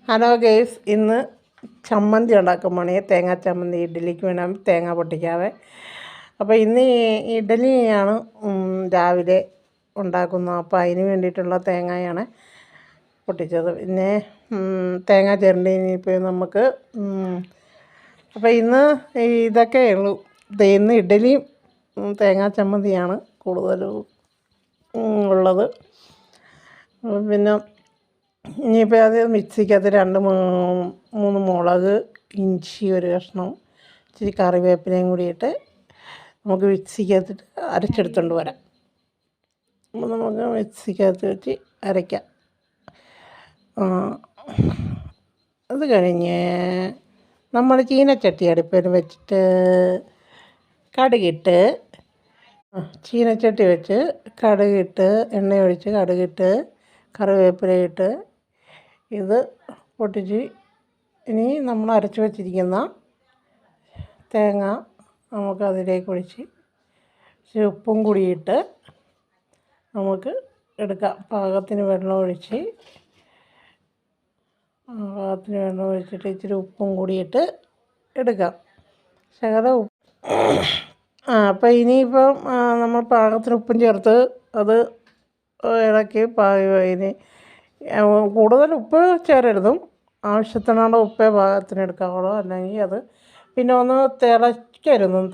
Hello guys, ഇന്ന് ചമ്മന്തി ഉണ്ടാക്കും. തേങ്ങാ ചമ്മന്തി. ഇഡ്ഡലിക്ക് വേണം തേങ്ങ പൊട്ടിക്കാവേ. അപ്പോൾ ഇന്ന് ഇഡ്ഡലിയാണ് രാവിലെ ഉണ്ടാക്കുന്നത്. അപ്പോൾ അതിന് വേണ്ടിയിട്ടുള്ള തേങ്ങയാണ് പൊട്ടിച്ചത്. പിന്നെ തേങ്ങ ചിരണ്ടി ഇപ്പോൾ നമുക്ക് അപ്പോൾ ഇന്ന് ഇതൊക്കെ ഉള്ളൂ. ഇന്ന് ഇഡ്ഡലിയും തേങ്ങാ ചമ്മന്തിയാണ് കൂടുതലും ഉള്ളത്. പിന്നെ ഇനിയിപ്പോൾ അത് മിക്സിക്കകത്ത് 2-3 മുളക്, ഇഞ്ചി ഒരു കഷ്ണം, ഇച്ചിരി കറിവേപ്പിലയും കൂടി ഇട്ട് നമുക്ക് മിക്സിക്കകത്തിട്ട് അരച്ചെടുത്തുകൊണ്ട് വരാം. അപ്പോൾ നമുക്ക് മിക്സിക്കകത്ത് വെച്ച് അരയ്ക്കാം. അത് കഴിഞ്ഞ് നമ്മൾ ചീനച്ചട്ടി അടുപ്പിൽ വെച്ചിട്ട് കടുകിട്ട്, ചീനച്ചട്ടി വെച്ച് കടുകിട്ട്, എണ്ണ ഒഴിച്ച് കടുകിട്ട് കറിവേപ്പിലയിട്ട് ഇത് പൊട്ടിച്ച് ഇനി നമ്മൾ അരച്ച് വെച്ചിരിക്കുന്ന തേങ്ങ നമുക്ക് അതിലേക്ക് ഒഴിച്ച് ഇച്ചിരി ഉപ്പും കൂടിയിട്ട് നമുക്ക് എടുക്കാം. പാകത്തിന് വെള്ളം ഒഴിച്ചിട്ട് ഇച്ചിരി ഉപ്പും കൂടിയിട്ട് എടുക്കാം. ശകലം ഉപ്പ്. അപ്പോൾ ഇനിയിപ്പം നമ്മൾ പാകത്തിന് ഉപ്പും ചേർത്ത് അത് ഇളക്കി ഇനി കൂടുതൽ ഉപ്പ് ചേരരുതും. ആവശ്യത്തിനുള്ള ഉപ്പേ പാകത്തിന് എടുക്കാവുള്ളൂ. അല്ലെങ്കിൽ അത് പിന്നെ ഒന്ന് തിളയ്ക്കരുതും.